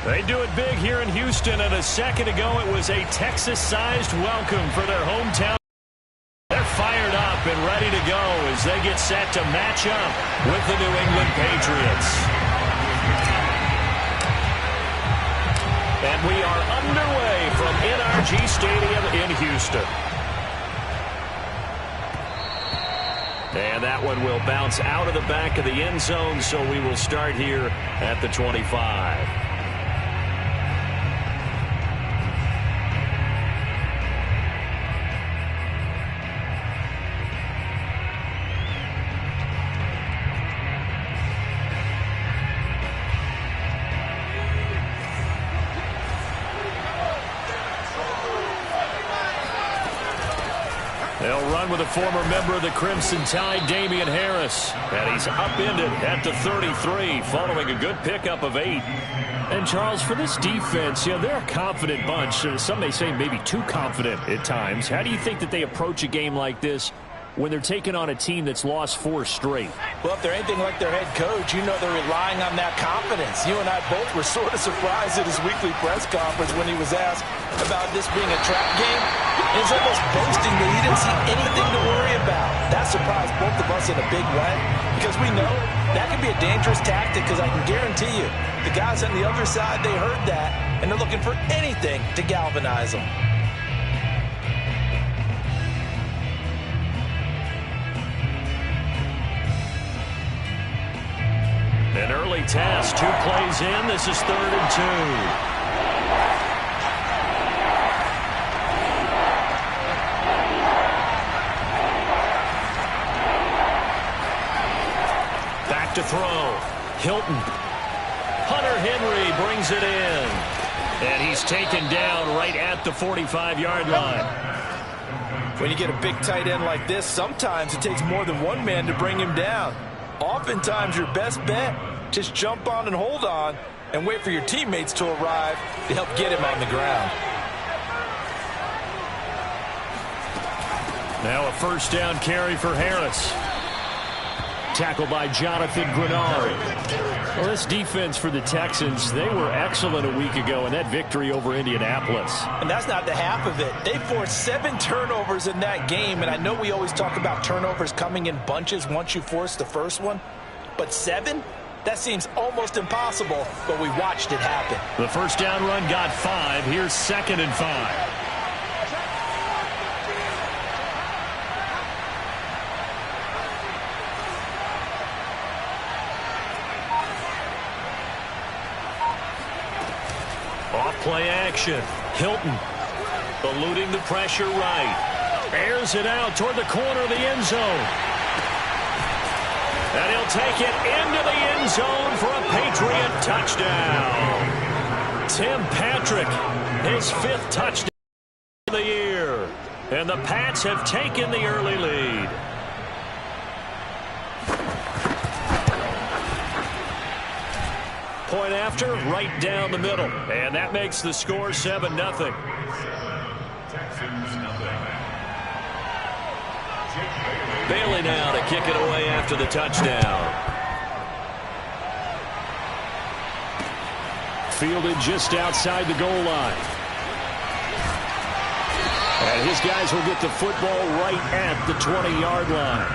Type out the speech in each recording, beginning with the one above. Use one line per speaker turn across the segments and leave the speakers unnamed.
They do it big here in Houston, and a second ago it was a Texas-sized welcome for their hometown. They're fired up and ready to go as they get set to match up with the New England Patriots. And we are underway from NRG Stadium in Houston. And that one will bounce out of the back of the end zone, so we will start here at the 25. They'll run with a former member of the Crimson Tide, Damian Harris. And he's upended at the 33 following a good pickup of 8. And, Charles, for this defense, they're a confident bunch. Some may say maybe too confident at times. How do you think that they approach a game like this when they're taking on a team that's lost 4 straight?
Well, if they're anything like their head coach, they're relying on that confidence. You and I both were sort of surprised at his weekly press conference when he was asked about this being a trap game. He's almost boasting that he didn't see anything to worry about. That surprised both of us in a big way because we know that can be a dangerous tactic because I can guarantee you the guys on the other side, they heard that, and they're looking for anything to galvanize them.
An early task, 2 plays in. This is 3rd and 2. Back to throw. Hilton. Hunter Henry brings it in. And he's taken down right at the 45-yard line.
When you get a big tight end like this, sometimes it takes more than one man to bring him down. Oftentimes, your best bet, just jump on and hold on and wait for your teammates to arrive to help get him on the ground.
Now a 1st down carry for Harris. Tackled by Jonathan Grenard. Well, this defense for the Texans, they were excellent a week ago in that victory over Indianapolis.
And that's not the half of it. They forced 7 turnovers in that game, and I know we always talk about turnovers coming in bunches once you force the first one, but 7? That seems almost impossible, but we watched it happen.
The 1st down run got 5. Here's 2nd and 5. Play action. Hilton eluding the pressure right. Airs it out toward the corner of the end zone. And he'll take it into the end zone for a Patriot touchdown. Tim Patrick, his 5th touchdown of the year. And the Pats have taken the early lead. Point after, right down the middle. And that makes the score 7-0. Bailey now to kick it away after the touchdown. Fielded just outside the goal line. And his guys will get the football right at the 20-yard line.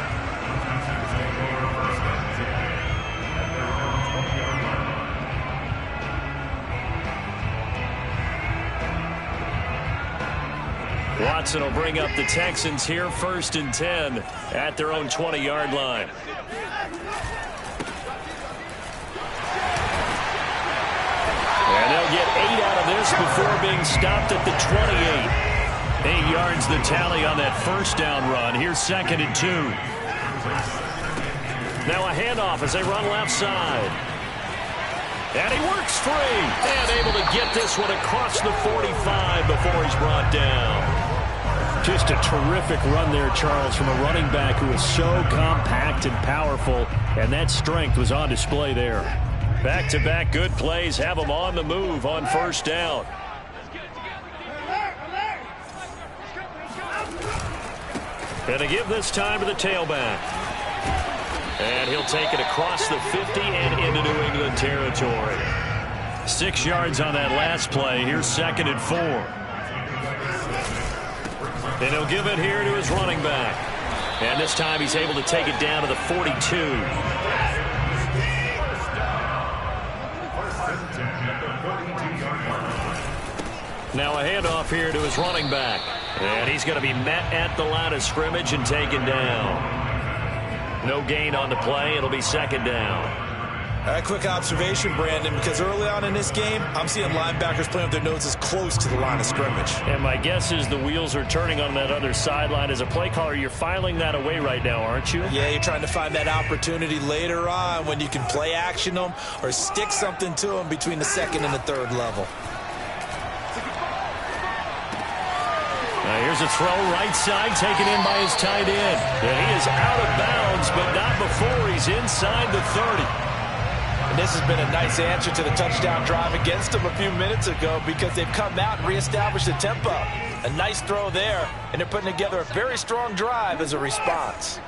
Watson will bring up the Texans here, 1st and 10 at their own 20-yard line. And they'll get 8 out of this before being stopped at the 28. 8 yards the tally on that 1st down run. Here's 2nd and 2. Now a handoff as they run left side. And he works free and able to get this one across the 45 before he's brought down. Just a terrific run there, Charles, from a running back who is so compact and powerful, and that strength was on display there. Back-to-back good plays have him on the move on 1st down. And to give this time to the tailback. And he'll take it across the 50 and into New England territory. 6 yards on that last play. Here's 2nd and 4. And he'll give it here to his running back. And this time he's able to take it down to the 42. Now a handoff here to his running back. And he's going to be met at the line of scrimmage and taken down. No gain on the play. It'll be 2nd down.
All right, quick observation, Brandon, because early on in this game, I'm seeing linebackers playing with their noses close to the line of scrimmage.
And my guess is the wheels are turning on that other sideline. As a play caller, you're filing that away right now, aren't you?
Yeah, you're trying to find that opportunity later on when you can play action them or stick something to them between the 2nd and the 3rd level.
Here's a throw right side taken in by his tight end. And he is out of bounds, but not before he's inside the 30.
And this has been a nice answer to the touchdown drive against them a few minutes ago because they've come out and reestablished the tempo. A nice throw there, and they're putting together a very strong drive as a response.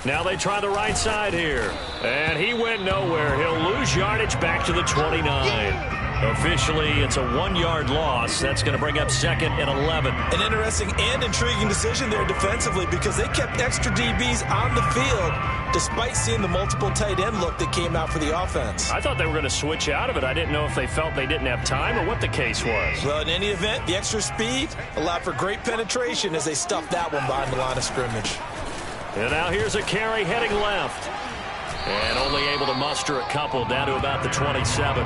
Now they try the right side here. And he went nowhere. He'll lose yardage back to the 29. Officially, it's a 1-yard loss. That's going to bring up 2nd and 11.
An interesting and intriguing decision there defensively because they kept extra DBs on the field despite seeing the multiple tight end look that came out for the offense.
I thought they were going to switch out of it. I didn't know if they felt they didn't have time or what the case was.
Well, in any event, the extra speed allowed for great penetration as they stuffed that one behind the line of scrimmage.
And now here's a carry heading left. And only able to muster a couple down to about the 27.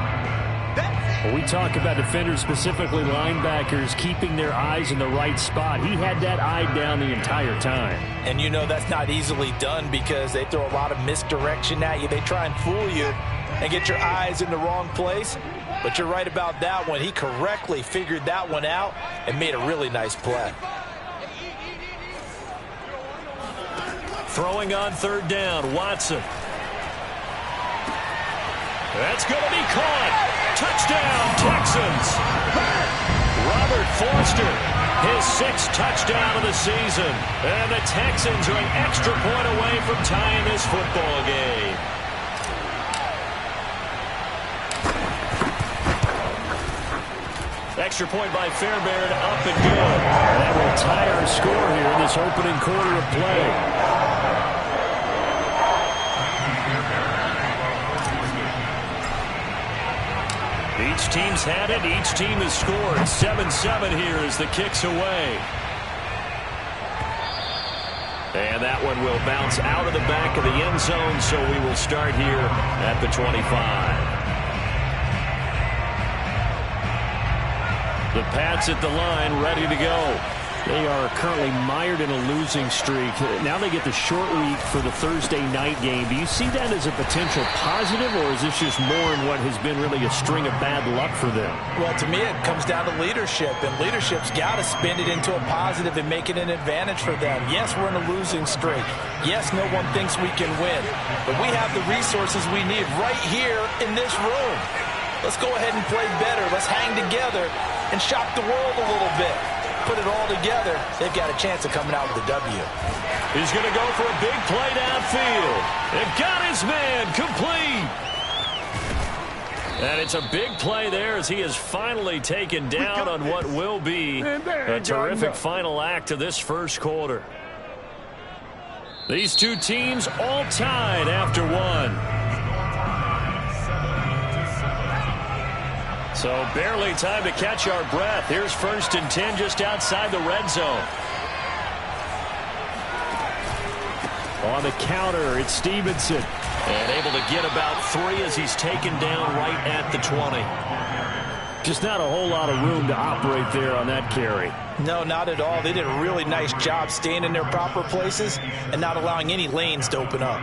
Well, we talk about defenders, specifically linebackers, keeping their eyes in the right spot. He had that eye down the entire time.
And you know that's not easily done because they throw a lot of misdirection at you. They try and fool you and get your eyes in the wrong place. But you're right about that one. He correctly figured that one out and made a really nice play.
Throwing on 3rd down, Watson. That's going to be caught. Touchdown, Texans. Robert Forster, his 6th touchdown of the season. And the Texans are an extra point away from tying this football game. Extra point by Fairbairn, up and good.
That will tie our score here in this opening quarter of play.
Each team's had it. Each team has scored. 7-7 here as the kick's away. And that one will bounce out of the back of the end zone, so we will start here at the 25. The Pats at the line, ready to go.
They are currently mired in a losing streak. Now they get the short week for the Thursday night game. Do you see that as a potential positive, or is this just more in what has been really a string of bad luck for them?
Well, to me, it comes down to leadership, and leadership's got to spin it into a positive and make it an advantage for them. Yes, we're in a losing streak. Yes, no one thinks we can win, but we have the resources we need right here in this room. Let's go ahead and play better. Let's hang together and shock the world a little bit. Put it all together, they've got a chance of coming out with a W.
He's going to go for a big play downfield. And got his man complete. And it's a big play there as he is finally taken down on what will be a terrific final act of this first quarter. These two teams all tied after one. So barely time to catch our breath. Here's 1st and 10 just outside the red zone.
On the counter, it's Stevenson.
And able to get about 3 as he's taken down right at the 20.
Just not a whole lot of room to operate there on that carry.
No, not at all. They did a really nice job staying in their proper places and not allowing any lanes to open up.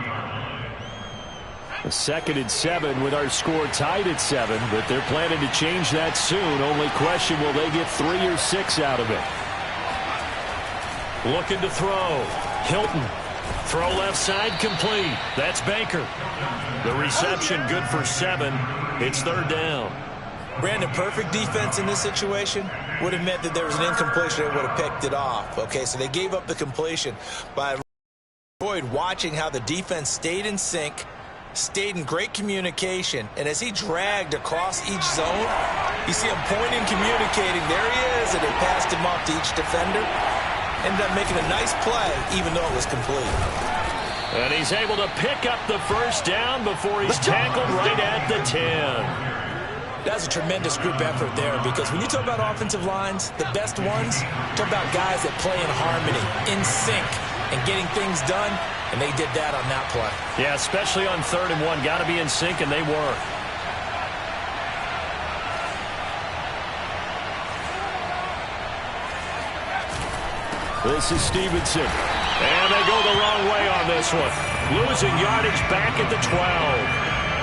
A 2nd and 7 with our score tied at 7, but they're planning to change that soon. Only question, will they get 3 or 6 out of it?
Looking to throw. Hilton. Throw left side complete. That's Baker. The reception good for 7. It's 3rd down.
Brandon, perfect defense in this situation would have meant that there was an incompletion that would have picked it off. Okay, so they gave up the completion by watching how the defense stayed in sync stayed in great communication, and as he dragged across each zone, you see him pointing, communicating. There he is, and they passed him off to each defender. Ended up making a nice play, even though it was complete.
And he's able to pick up the first down before he's tackled right at the 10.
That's a tremendous group effort there, because when you talk about offensive lines, the best ones, talk about guys that play in harmony, in sync, and getting things done, and they did that on that play.
Yeah, especially on 3rd and 1. Got to be in sync, and they were. This is Stevenson. And they go the wrong way on this one. Losing yardage back at the 12.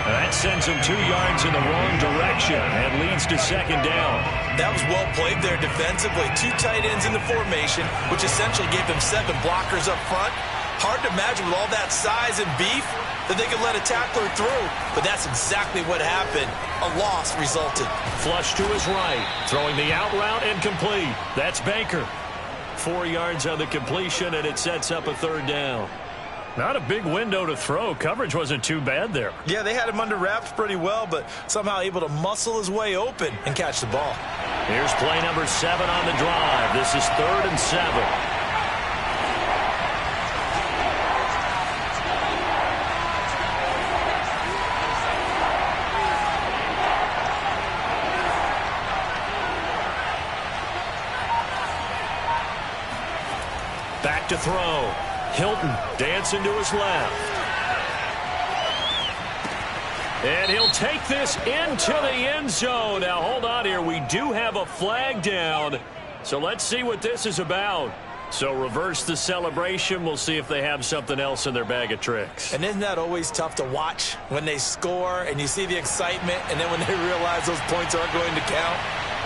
That sends him 2 yards in the wrong direction and leads to 2nd down.
That was well played there defensively. 2 tight ends in the formation, which essentially gave them 7 blockers up front. Hard to imagine with all that size and beef that they could let a tackler through, but that's exactly what happened. A loss resulted.
Flush to his right, throwing the out route and complete. That's Baker. 4 yards on the completion, and it sets up a 3rd down. Not a big window to throw. Coverage wasn't too bad there.
Yeah, they had him under wraps pretty well, but somehow able to muscle his way open and catch the ball.
Here's play number 7 on the drive. This is 3rd and 7. Back to throw. Hilton dancing to his left. And he'll take this into the end zone. Now, hold on here. We do have a flag down. So let's see what this is about. So reverse the celebration. We'll see if they have something else in their bag of tricks.
And isn't that always tough to watch when they score and you see the excitement, and then when they realize those points aren't going to count?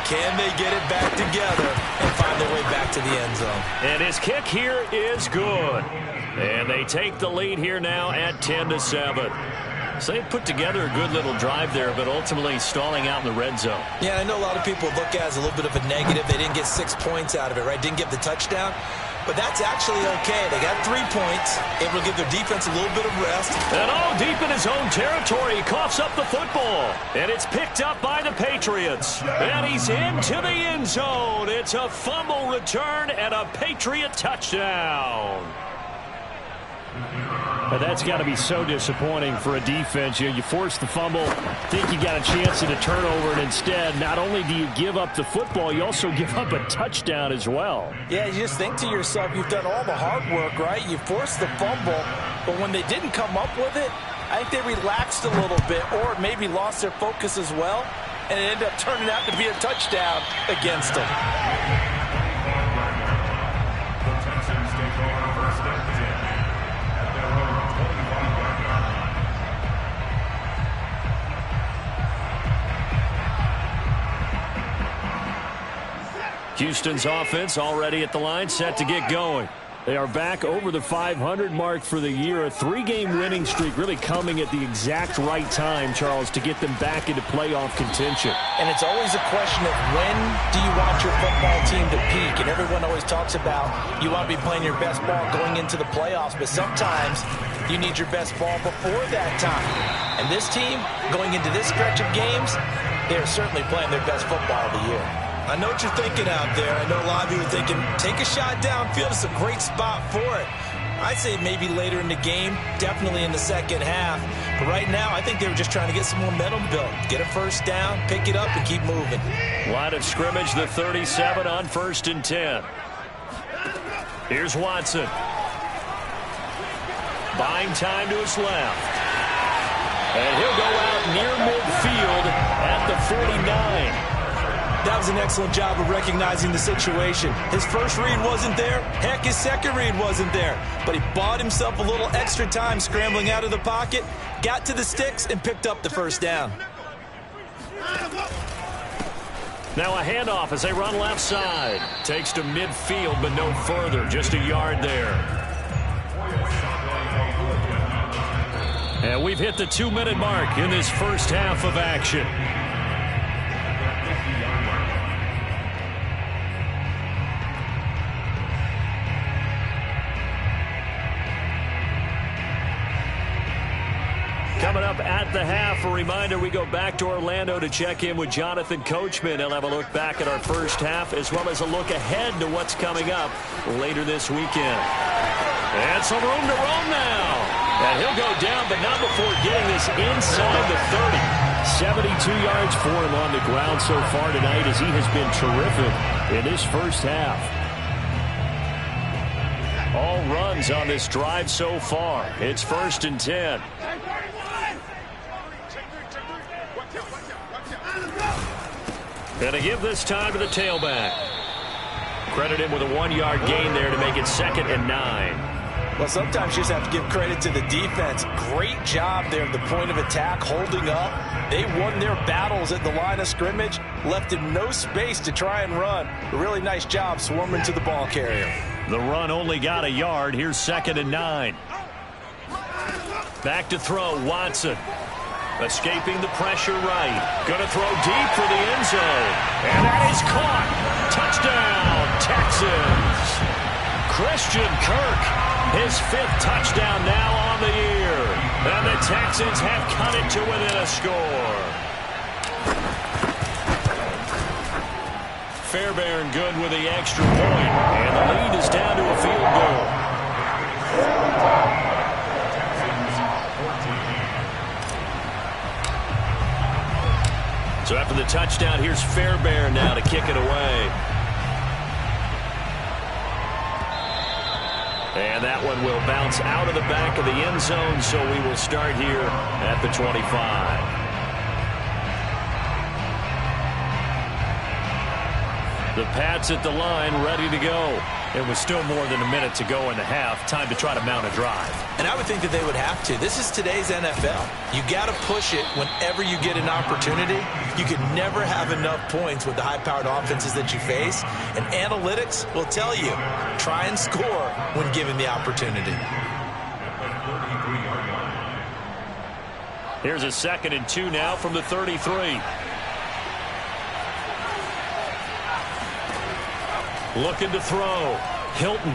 Can they get it back together and find their way back to the end zone?
And his kick here is good. And they take the lead here now at 10-7. So they put together a good little drive there, but ultimately stalling out in the red zone.
Yeah, I know a lot of people look at it as a little bit of a negative. They didn't get 6 points out of it, right? Didn't get the touchdown. But that's actually okay. They got 3 points, able to give their defense a little bit of rest.
And all deep in his own territory, he coughs up the football. And it's picked up by the Patriots. And he's into the end zone. It's a fumble return and a Patriot touchdown.
But that's got to be so disappointing for a defense. You force the fumble, think you got a chance at a turnover, and instead, not only do you give up the football, you also give up a touchdown as well.
Yeah, you just think to yourself, you've done all the hard work, right? You forced the fumble, but when they didn't come up with it, I think they relaxed a little bit or maybe lost their focus as well, and it ended up turning out to be a touchdown against them.
Houston's offense already at the line, set to get going.
They are back over the 500 mark for the year. A 3-game winning streak really coming at the exact right time, Charles, to get them back into playoff contention.
And it's always a question of when do you want your football team to peak? And everyone always talks about you want to be playing your best ball going into the playoffs, but sometimes you need your best ball before that time. And this team, going into this stretch of games, they are certainly playing their best football of the year. I know what you're thinking out there. I know a lot of you are thinking, take a shot downfield. It's a great spot for it. I'd say maybe later in the game, definitely in the second half. But right now, I think they were just trying to get some momentum built. Get a first down, pick it up, and keep moving.
Line of scrimmage, the 37 on 1st and 10. Here's Watson. Buying time to his left. And he'll go out near midfield at the 49.
That was an excellent job of recognizing the situation. His first read wasn't there. Heck, his second read wasn't there. But he bought himself a little extra time scrambling out of the pocket, got to the sticks, and picked up the first down.
Now a handoff as they run left side. Takes to midfield, but no further. Just a yard there. And we've hit the 2-minute mark in this first half of action. Coming
up the half. A reminder, we go back to Orlando to check in with Jonathan Coachman. He'll have a look back at our first half as well as a look ahead to what's coming up later this weekend. And some room to roam now. And he'll go down, but not before getting this inside the 30. 72 yards for him on the ground so far tonight as he has been terrific in this first half. All runs on this drive so far. It's 1st and 10. And to give this time to the tailback. Credit him with a 1-yard gain there to make it 2nd and 9.
Well, sometimes you just have to give credit to the defense. Great job there at the point of attack, holding up. They won their battles at the line of scrimmage, left him no space to try and run. A really nice job swarming to the ball carrier.
The run only got a yard. Here's 2nd and 9. Back to throw, Watson. Escaping the pressure right. Going to throw deep for the end zone. And that is caught. Touchdown, Texans. Christian Kirk, his 5th touchdown now on the year. And the Texans have cut it to within a score. Fairbairn good with the extra point. And the lead is down to a field goal. So after the touchdown, here's Fairbairn now to kick it away. And that one will bounce out of the back of the end zone, so we will start here at the 25. The Pats at the line, ready to go. It was still more than a minute to go in the half. Time to try to mount a drive.
And I would think that they would have to. This is today's NFL. You got to push it whenever you get an opportunity. You can never have enough points with the high-powered offenses that you face. And analytics will tell you, try and score when given the opportunity.
Here's a 2nd and 2 now from the 33. Looking to throw. Hilton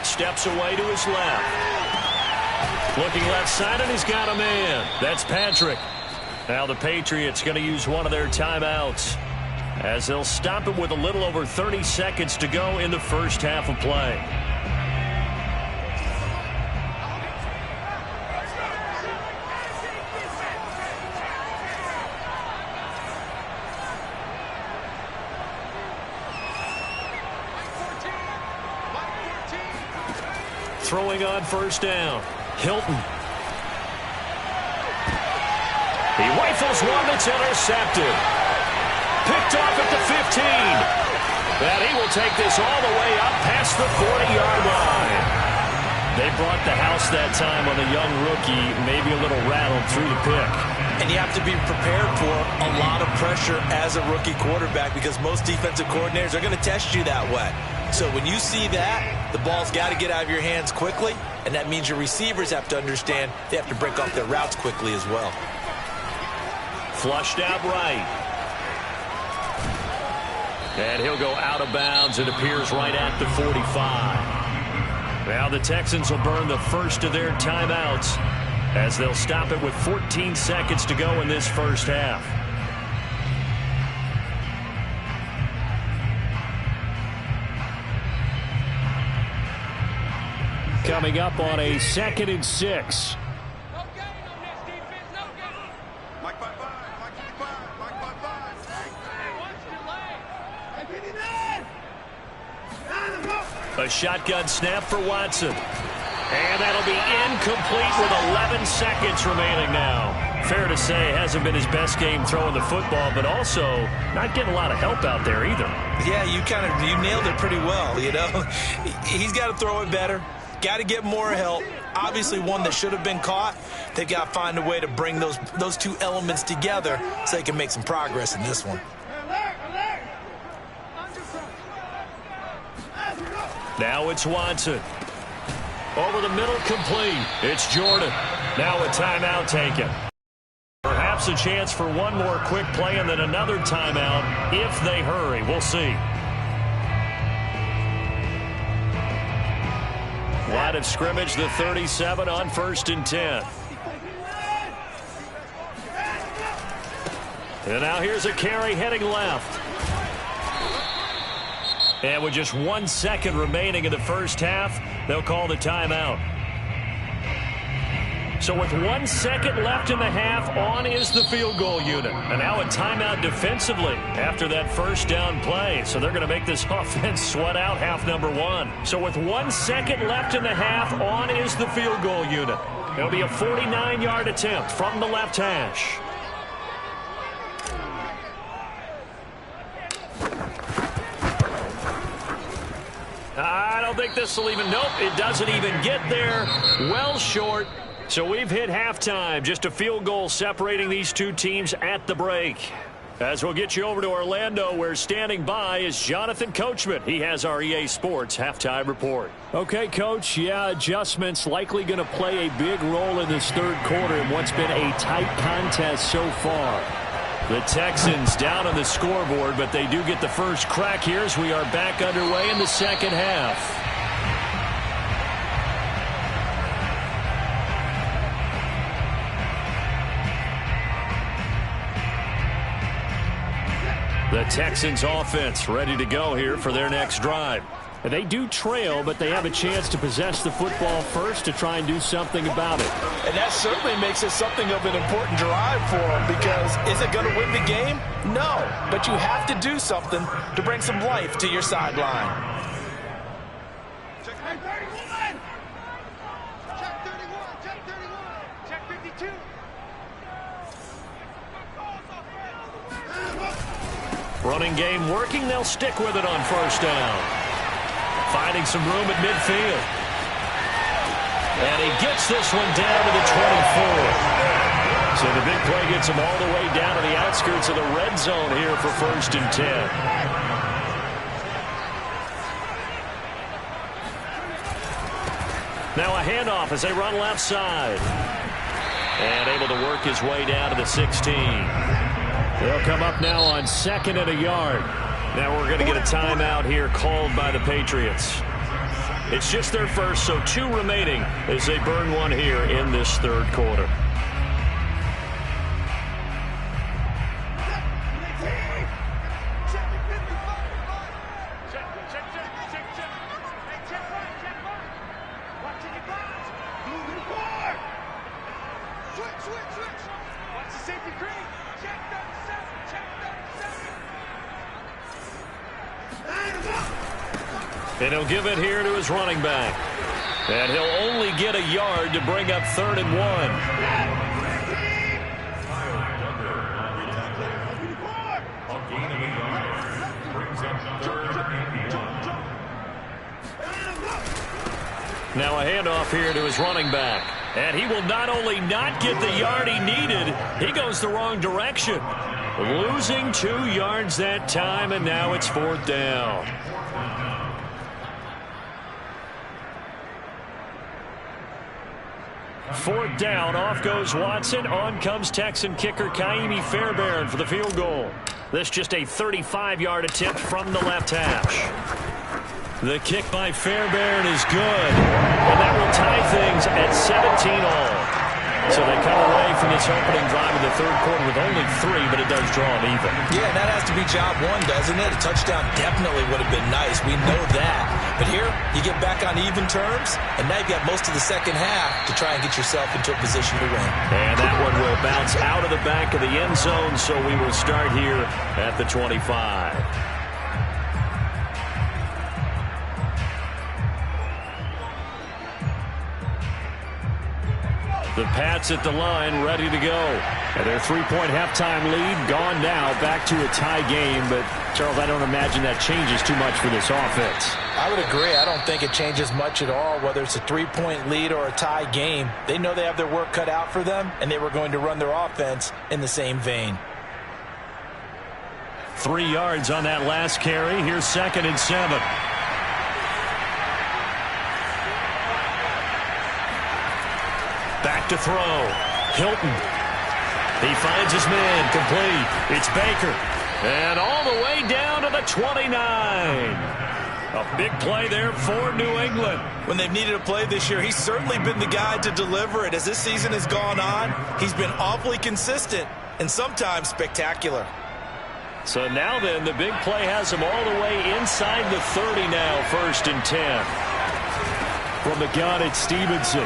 steps away to his left. Looking left side, and he's got a man. That's Patrick. Now the Patriots going to use one of their timeouts as they'll stop it with a little over 30 seconds to go in the first half of play. Throwing on 1st down. Hilton. He rifles one that's intercepted. Picked off at the 15. And he will take this all the way up past the 40-yard line. They brought the house that time on the young rookie, maybe a little rattled through the pick.
And you have to be prepared for a lot of pressure as a rookie quarterback because most defensive coordinators are going to test you that way. So when you see that, the ball's got to get out of your hands quickly, and that means your receivers have to understand they have to break off their routes quickly as well.
Flushed out right. And he'll go out of bounds. It appears right at the 45. Now the Texans will burn the first of their timeouts as they'll stop it with 14 seconds to go in this first half. Coming up on a 2nd and 6. A shotgun snap for Watson. And that'll be incomplete with 11 seconds remaining now. Fair to say, hasn't been his best game throwing the football, but also not getting a lot of help out there either.
Yeah, you nailed it pretty well, you know. He's got to throw it better. Got to get more help. Obviously one that should have been caught. They've got to find a way to bring those two elements together so they can make some progress in this one.
Now it's Watson. Over the middle, complete. It's Jordan. Now a timeout taken. Perhaps a chance for one more quick play and then another timeout if they hurry. We'll see. Line of scrimmage, the 37 on 1st and 10.
And now here's a carry heading left. And with just 1 second remaining in the first half, they'll call the timeout. So with 1 second left in the half, on is the field goal unit. And now a timeout defensively after that first down play. So they're going to make this offense sweat out half number one. So with 1 second left in the half, on is the field goal unit. It'll be a 49-yard attempt from the left hash. I don't think this will even, nope, it doesn't even get there. Well short. So we've hit halftime. Just a field goal separating these two teams at the break. As we'll get you over to Orlando, where standing by is Jonathan Coachman. He has our EA Sports halftime report.
Okay, Coach. Yeah, adjustments likely going to play a big role in this third quarter in what's been a tight contest so far.
The Texans down on the scoreboard, but they do get the first crack here as we are back underway in the second half. The Texans offense ready to go here for their next drive.
They do trail, but they have a chance to possess the football first to try and do something about it.
And that certainly makes it something of an important drive for them, because is it going to win the game? No, but you have to do something to bring some life to your sideline.
Check 31. Check 31. Check 31. Check 52.
Running game working. They'll stick with it on first down. Finding some room at midfield. And he gets this one down to the 24. So the big play gets him all the way down to the outskirts of the red zone here for 1st and 10. Now a handoff as they run left side. And able to work his way down to the 16. They'll come up now on 2nd and a yard. Now we're going to get a timeout here called by the Patriots. It's just their first, so 2 remaining as they burn one here in this third quarter. And he'll give it here to his running back. And he'll only get a yard to bring up 3rd and 1. Now a handoff here to his running back. And he will not only not get the yard he needed, he goes the wrong direction. Losing 2 yards that time, and now it's 4th down. Fourth down, off goes Watson. On comes Texan kicker Kaimi Fairbairn for the field goal. This just a 35-yard attempt from the left hash. The kick by Fairbairn is good. And that will tie things at 17 all. So they come away from this opening drive in the third quarter with only 3, but it does draw them even.
Yeah, and that has to be job one, doesn't it? A touchdown definitely would have been nice. We know that. But here, you get back on even terms, and now you've got most of the second half to try and get yourself into a position to win.
And that one will bounce out of the back of the end zone, so we will start here at the 25. The Pats at the line, ready to go. And their 3-point halftime lead gone now, back to a tie game. But, Charles, I don't imagine that changes too much for this offense.
I would agree. I don't think it changes much at all, whether it's a 3-point lead or a tie game. They know they have their work cut out for them, and they were going to run their offense in the same vein.
3 yards on that last carry. Here's 2nd and 7. Back to throw. Hilton. He finds his man. Complete. It's Baker. And all the way down to the 29. A big play there for New England.
When they've needed a play this year, he's certainly been the guy to deliver it. As this season has gone on, he's been awfully consistent. and sometimes spectacular.
So now then, the big play has him all the way inside the 30 now, 1st and 10. From the gun, it's Stevenson.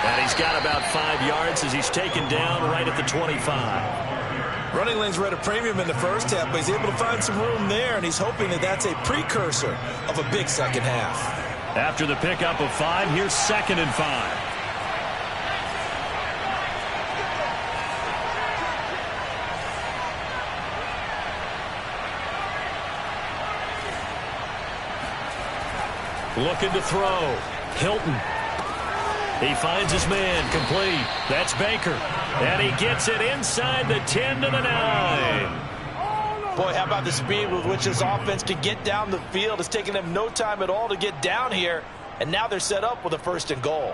And he's got about 5 yards as he's taken down right at the 25.
Running lanes were at a premium in the first half, but he's able to find some room there, and he's hoping that that's a precursor of a big second half.
After the pickup of 5, here's 2nd and 5. Looking to throw. Hilton. He finds his man. Complete. That's Baker. And he gets it inside the 10 to the 9.
Boy, how about the speed with which this offense can get down the field? It's taken them no time at all to get down here. And now they're set up with a 1st and goal.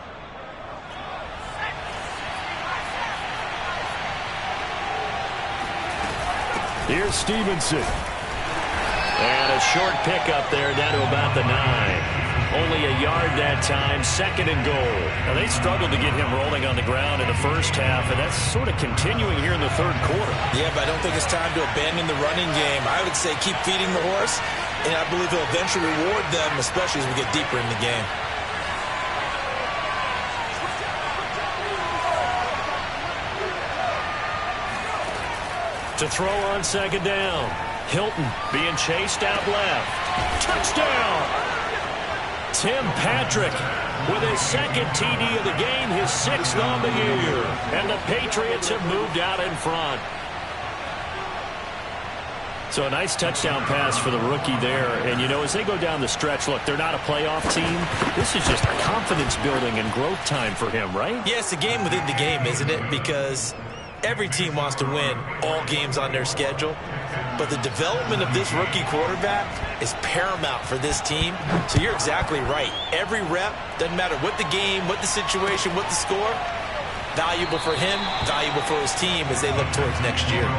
Here's Stevenson. And a short pickup there down to about the 9. Only a yard that time, 2nd and goal. Now, they struggled to get him rolling on the ground in the first half, and that's sort of continuing here in the 3rd quarter.
Yeah, but I don't think it's time to abandon the running game. I would say keep feeding the horse, and I believe he'll eventually reward them, especially as we get deeper in the game.
To throw on 2nd down. Hilton being chased out left. Touchdown! Tim Patrick with his 2nd TD of the game, his 6th on the year. And the Patriots have moved out in front. So a nice touchdown pass for the rookie there. And, you know, as they go down the stretch, look, they're not a playoff team. This is just confidence building and growth time for him, right?
Yeah, it's a game within the game, isn't it? Because every team wants to win all games on their schedule. But the development of this rookie quarterback is paramount for this team. So you're exactly right. Every rep, doesn't matter what the game, what the situation, what the score, valuable for him, valuable for his team as they look towards next year.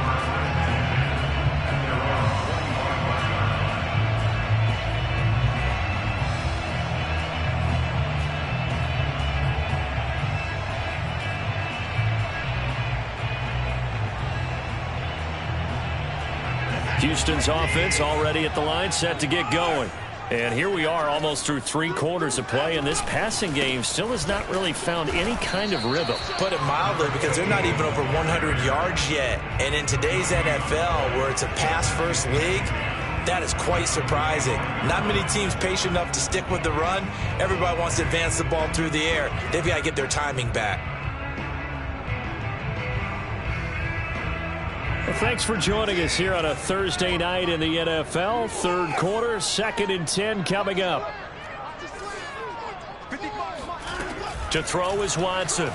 Houston's offense already at the line, set to get going. And here we are almost through 3 quarters of play, and this passing game still has not really found any kind of rhythm.
Put it mildly, because they're not even over 100 yards yet. And in today's NFL, where it's a pass-first league, that is quite surprising. Not many teams patient enough to stick with the run. Everybody wants to advance the ball through the air. They've got to get their timing back.
Well, thanks for joining us here on a Thursday night in the NFL. 3rd quarter, 2nd and 10 coming up. To throw is Watson.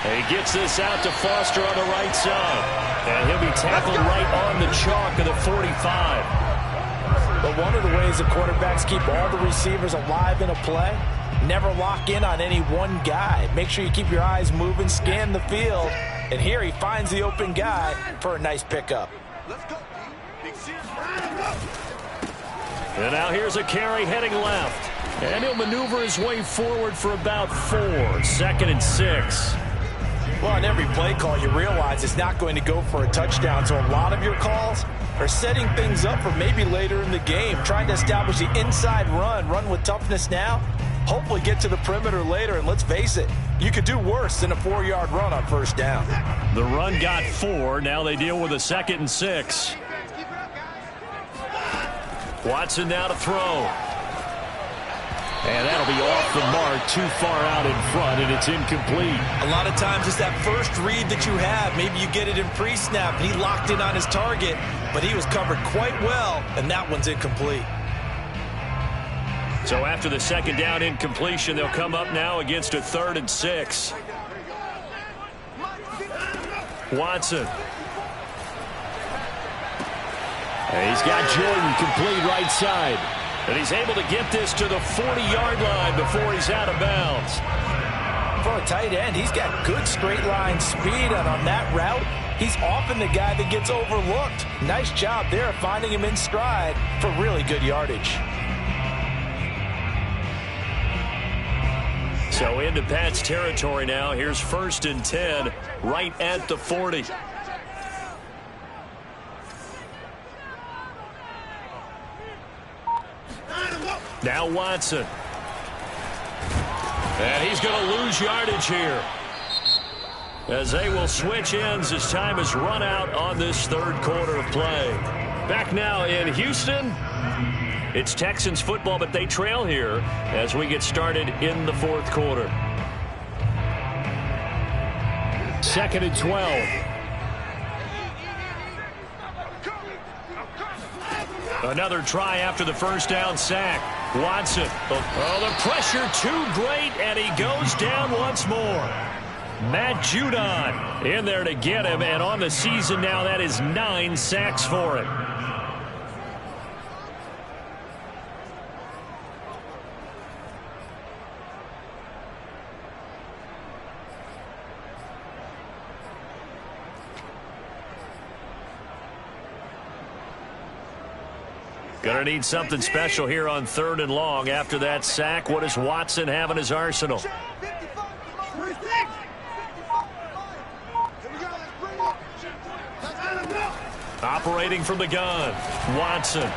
And he gets this out to Foster on the right side. And he'll be tackled right on the chalk of the 45.
But one of the ways the quarterbacks keep all the receivers alive in a play, never lock in on any one guy. Make sure you keep your eyes moving, scan the field. And here he finds the open guy for a nice pickup.
And now here's a carry heading left. And he'll maneuver his way forward for about 4. 2nd and 6.
Well, on every play call, you realize it's not going to go for a touchdown. So a lot of your calls are setting things up for maybe later in the game, trying to establish the inside run with toughness now, hopefully get to the perimeter later. And let's face it, you could do worse than a 4-yard run on 1st down.
The run got 4. Now they deal with a 2nd and 6. Watson now to throw. And that'll be off the mark, too far out in front, and it's incomplete.
A lot of times it's that first read that you have. Maybe you get it in pre-snap, and he locked in on his target, but he was covered quite well, and that one's incomplete.
So after the 2nd down incompletion, they'll come up now against a 3rd and 6. Watson. And he's got Jordan complete right side. And he's able to get this to the 40-yard line before he's out of bounds.
For a tight end, he's got good straight line speed, and on that route, he's often the guy that gets overlooked. Nice job there finding him in stride for really good yardage.
So into Pat's territory now. Here's 1st and 10 right at the 40. Now Watson. And he's going to lose yardage here, as they will switch ends as time has run out on this 3rd quarter of play. Back now in Houston. It's Texans football, but they trail here as we get started in the 4th quarter.
2nd and 12.
Another try after the 1st down sack. Watson. Oh, the pressure too great, and he goes down once more. Matt Judon in there to get him, and on the season now, that is 9 sacks for him. Going to need something special here on 3rd and long. After that sack, what does Watson have in his arsenal? Operating from the gun, Watson.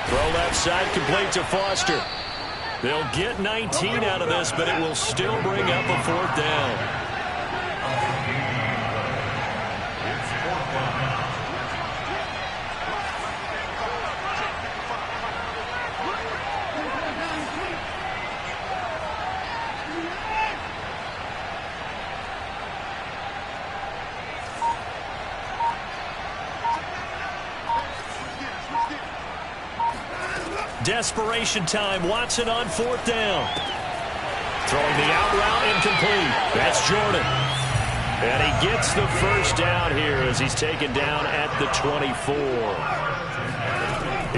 Throw left side, complete to Foster. They'll get 19 out of this, but it will still bring up a 4th down. Desperation time. Watson on 4th down. Throwing the out route incomplete. That's Jordan. And he gets the 1st down here as he's taken down at the 24.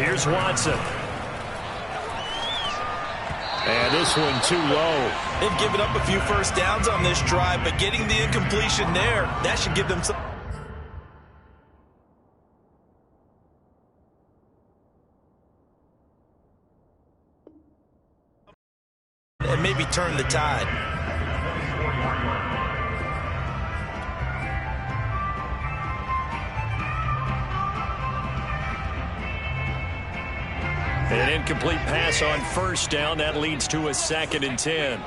Here's Watson.
And this one too low.
They've given up a few 1st downs on this drive, but getting the incompletion there, that should give them some. And maybe turn the tide.
An incomplete pass on 1st down. That leads to a 2nd and 10.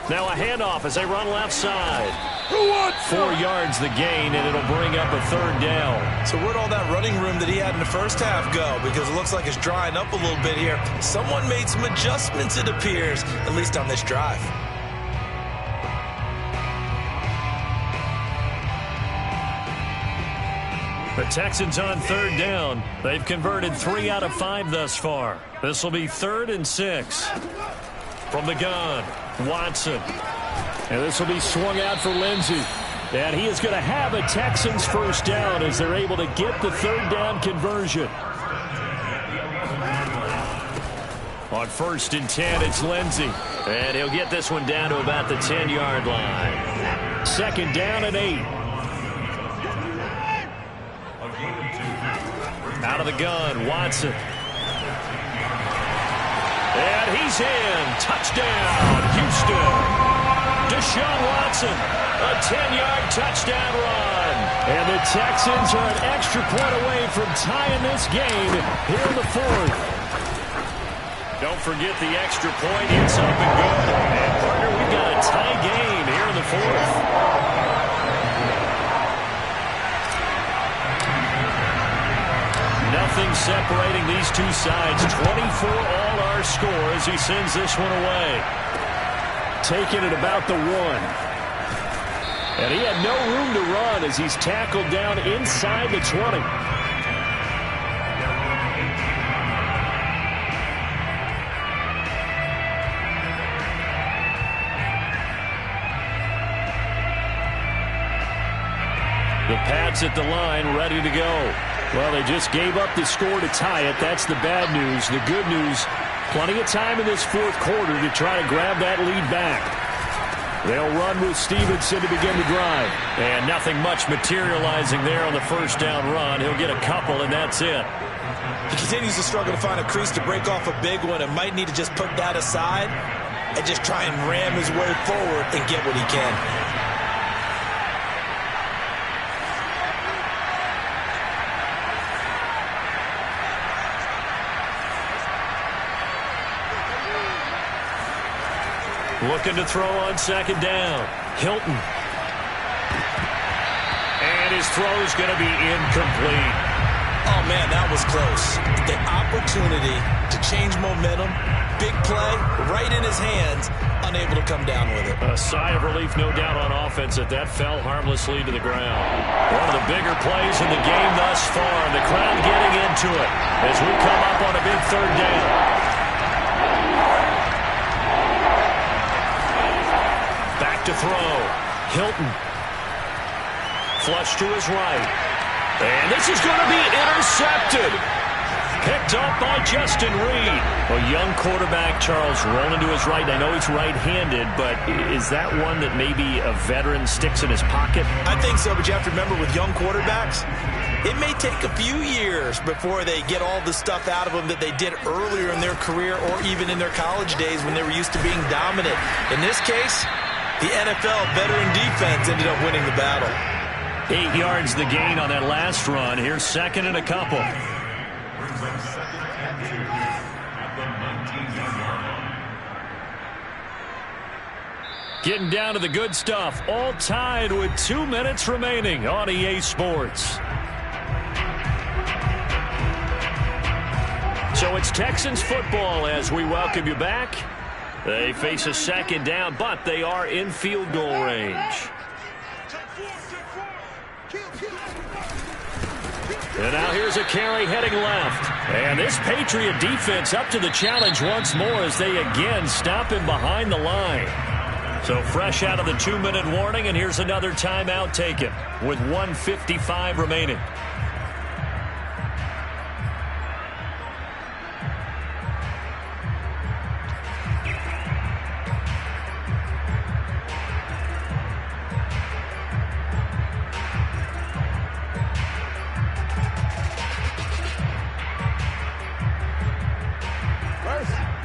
Now a handoff as they run left side. 4 yards the gain, and it'll bring up a 3rd down.
So where'd all that running room that he had in the 1st half go? Because it looks like it's drying up a little bit here. Someone made some adjustments, it appears, at least on this drive.
The Texans on 3rd down. They've converted 3 out of 5 thus far. This will be 3rd and 6. From the gun, Watson.
And this will be swung out for Lindsey. And he is going to have a Texans 1st down as they're able to get the 3rd down conversion.
On 1st and 10, it's Lindsey. And he'll get this one down to about the 10-yard line.
2nd down and 8.
Out of the gun, Watson. And he's in. Touchdown, Houston. Deshaun Watson, a 10-yard touchdown run.
And the Texans are an extra point away from tying this game here in the 4th.
Don't forget the extra point. It's up and good. And, partner, we've got a tie game here in the 4th. Nothing separating these two sides. 24 all our score as he sends this one away.
Taking it about the 1. And he had no room to run as he's tackled down inside the 20.
The Pats at the line, ready to go.
Well, they just gave up the score to tie it. That's the bad news. The good news, plenty of time in this 4th quarter to try to grab that lead back. They'll run with Stevenson to begin the drive. And nothing much materializing there on the first down run. He'll get a couple, and that's it.
He continues to struggle to find a crease to break off a big one and might need to just put that aside and just try and ram his way forward and get what he can.
Looking to throw on second down. Hilton. And his throw's going to be incomplete.
Oh, man, that was close. The opportunity to change momentum, big play, right in his hands, unable to come down with it.
A sigh of relief, no doubt, on offense that fell harmlessly to the ground. One of the bigger plays in the game thus far, and the crowd getting into it as we come up on a big third down. Back to throw. Hilton. Flush to his right. And this is going to be intercepted. Picked up by Justin Reed. A young quarterback, Charles, rolling to his right. I know he's right-handed, but is that one that maybe a veteran sticks in his pocket?
I think so, but you have to remember with young quarterbacks, it may take a few years before they get all the stuff out of them that they did earlier in their career or even in their college days when they were used to being dominant. In this case, the NFL veteran defense ended up winning the battle.
8 yards the gain on that last run. Here's second and a couple. Getting down to the good stuff. All tied with 2 minutes remaining on EA Sports. So it's Texans football as we welcome you back. They face a second down, but they are in field goal range. And now here's a carry heading left. And this Patriot defense up to the challenge once more as they again stop him behind the line. So fresh out of the 2-minute warning, and here's another timeout taken with 1:55 remaining.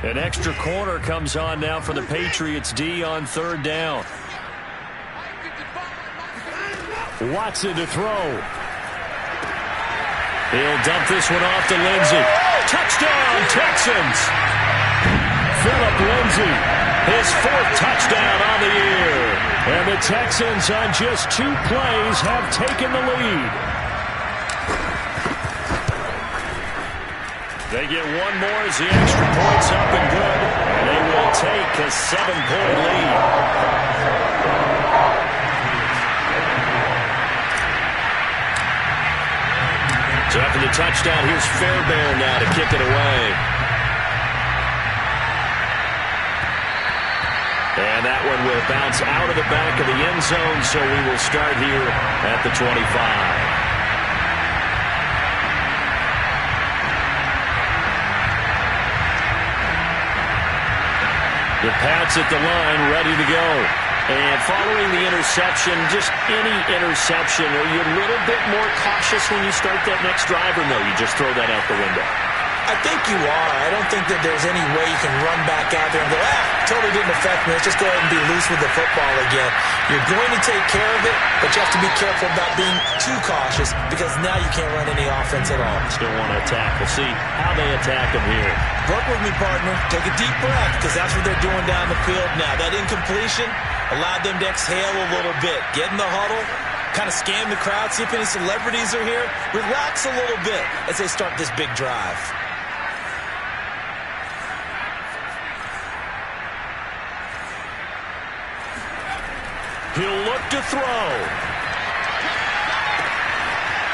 An extra corner comes on now for the Patriots D on third down. Watson to throw. He'll dump this one off to Lindsey. Touchdown, Texans! Phillip Lindsey, his 4th touchdown on the year. And the Texans on just 2 plays have taken the lead. They get one more as the extra point's up and good. And they will take a 7-point lead. So after the touchdown, here's Fairbairn now to kick it away. And that one will bounce out of the back of the end zone, so we will start here at the 25. The Pats at the line, ready to go. And following the interception, just any interception, are you a little bit more cautious when you start that next drive, or no, you just throw that out the window?
I think you are. I don't think that there's any way you can run back out there and go, totally didn't affect me. Let's just go ahead and be loose with the football again. You're going to take care of it, but you have to be careful about being too cautious because now you can't run any offense at all.
Still want to attack. We'll see how they attack them here.
Work with me, partner. Take a deep breath because that's what they're doing down the field now. That incompletion allowed them to exhale a little bit. Get in the huddle, kind of scan the crowd, see if any celebrities are here. Relax a little bit as they start this big drive.
He'll look to throw.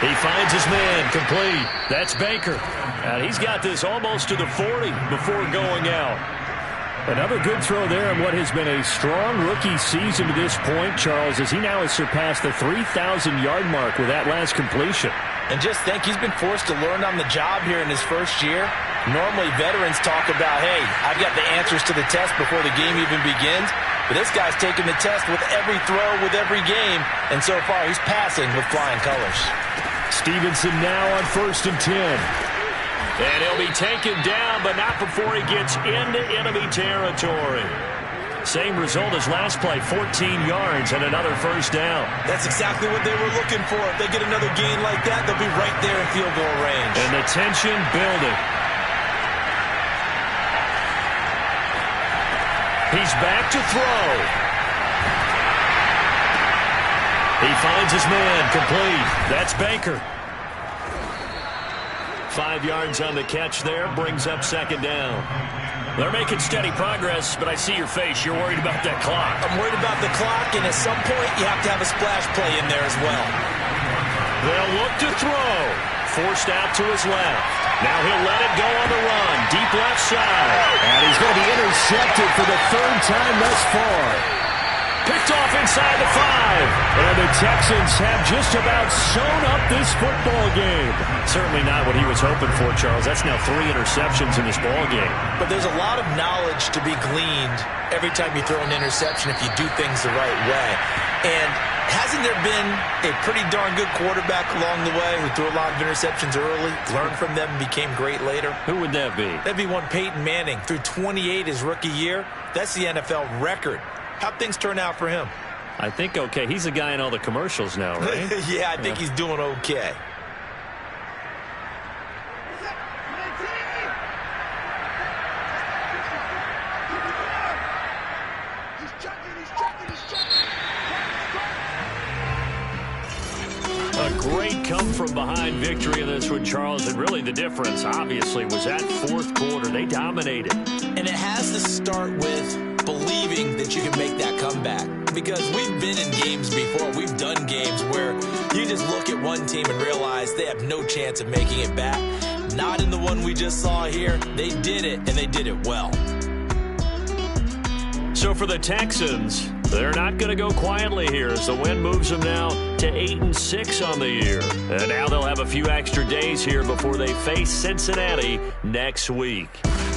He finds his man, complete. That's Baker. And he's got this almost to the 40 before going out. Another good throw there in what has been a strong rookie season to this point, Charles, as he now has surpassed the 3,000-yard mark with that last completion.
And just think, he's been forced to learn on the job here in his first year. Normally, veterans talk about, hey, I've got the answers to the test before the game even begins. But this guy's taking the test with every throw, with every game. And so far, he's passing with flying colors.
Stevenson now on 1st and 10.
And he'll be taken down, but not before he gets into enemy territory. Same result as last play, 14 yards and another 1st down.
That's exactly what they were looking for. If they get another gain like that, they'll be right there in field goal range.
And the tension building. He's back to throw. He finds his man, complete. That's Baker. 5 yards on the catch there, brings up 2nd down. They're making steady progress, but I see your face. You're worried about that clock.
I'm worried about the clock, and at some point, you have to have a splash play in there as well.
They'll look to throw. Forced out to his left. Now he'll let it go on the run. Deep left side.
And he's going to be intercepted for the 3rd time thus far.
Picked off inside the 5.
And the Texans have just about sewn up this football game.
Certainly not what he was hoping for, Charles. That's now 3 interceptions in this ball game.
But there's a lot of knowledge to be gleaned every time you throw an interception if you do things the right way. And hasn't there been a pretty darn good quarterback along the way who threw a lot of interceptions early, learned from them, and became great later?
Who would that be?
That'd be one Peyton Manning. Threw 28 his rookie year. That's the NFL record. How'd things turn out for him?
I think okay. He's a guy in all the commercials now, right?
Yeah, I think he's doing okay.
A great come-from-behind victory in this one, Charles. And really the difference, obviously, was that 4th quarter. They dominated.
And it has to start with believing that you can make that comeback. Because we've been in games before. We've done games where you just look at one team and realize they have no chance of making it back. Not in the one we just saw here. They did it, and they did it well.
So for the Texans, they're not going to go quietly here as the win moves them now to 8-6 on the year. And now they'll have a few extra days here before they face Cincinnati next week.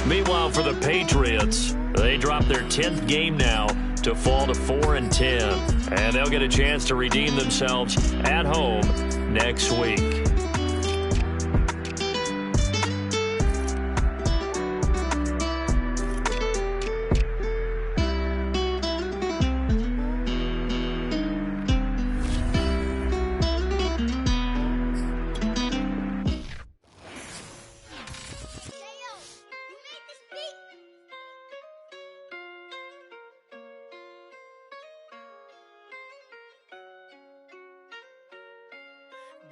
Meanwhile, for the Patriots, they drop their 10th game now to fall to 4-10. And they'll get a chance to redeem themselves at home next week.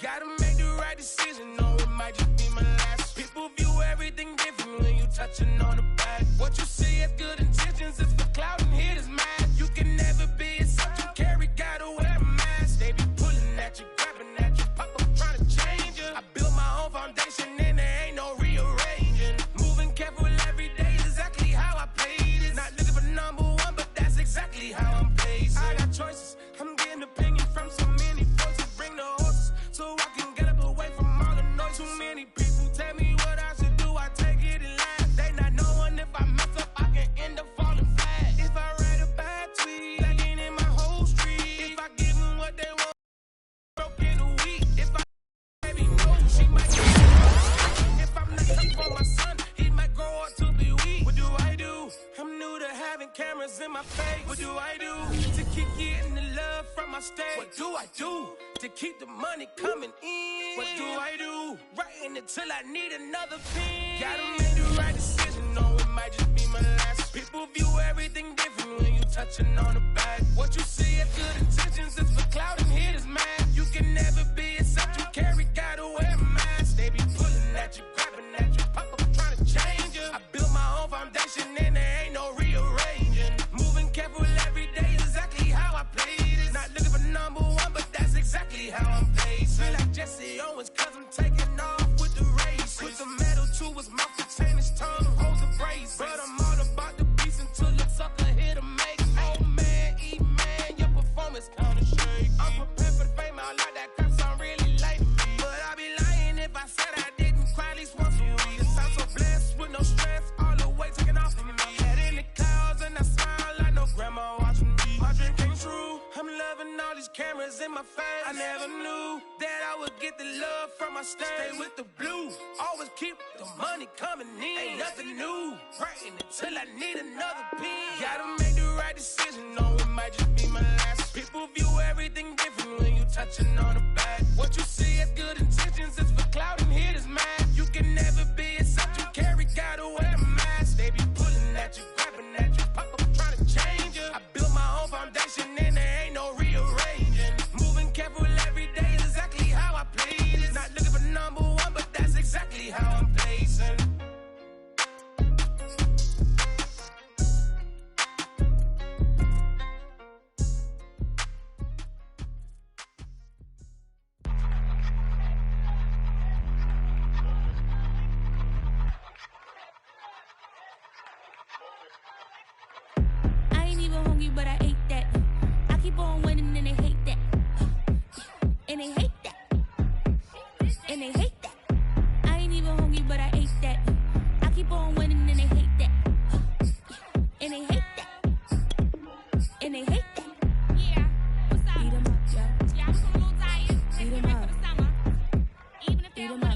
Gotta make the right decision, no, it might just be my last. People view everything different when you touching on the back. What you see as good intentions is for clout and haters mad. You can never be a subject you carry, gotta wear a mask. They be pulling at you, grabbing at you, pop up trying to change you. I built my own foundation and there ain't no rearranging. Moving careful every day is exactly how I play this. Not looking for number one, but that's exactly how I'm pacing. I got choices, I'm getting opinion from so many voices. Bring the horses so I can get up away from all the noise. Too many people tell me what I should do, I take it in line. They not knowing if I mess up, I can end up falling flat. If I write a bad tweet, lagging in my whole street. If I give them what they want, broken a week. If I baby know, she might get it. If I'm not tough for my son, he might grow up to be weak. What do I do? I'm new to having cameras in my face. What do I do to keep getting the love from my stage? What do I do to keep the money coming in? What do I do? Writing until I need another pen. Gotta make the right decision, no, it might just be my last. People view everything different when you touching on the back. What you see as good intentions is for clout and haters mad. You can never be a subject you carry, gotta wear a mask. They be pulling at you, grabbing at you, pop up trying to change you. I built my own foundation and there ain't no rearranging. Moving careful every day is exactly how I play this. Not looking for number one, but that's exactly how I'm pacing. Feel like Jesse Owens, cause I'm taking off with the race. Put the metal to his mouth to chain his tongue, holds a brace. But I'm all about the beast until the sucker hit a make. Oh man, eat man, your performance cameras in my face. I never knew that I would get the love from my stage. Stay with the blue, always keep the money coming in. Ain't nothing new, praying until I need another pin. Gotta make the right decision, no, it might just be my last. People view everything different when you touching on the back. What you see as good intentions is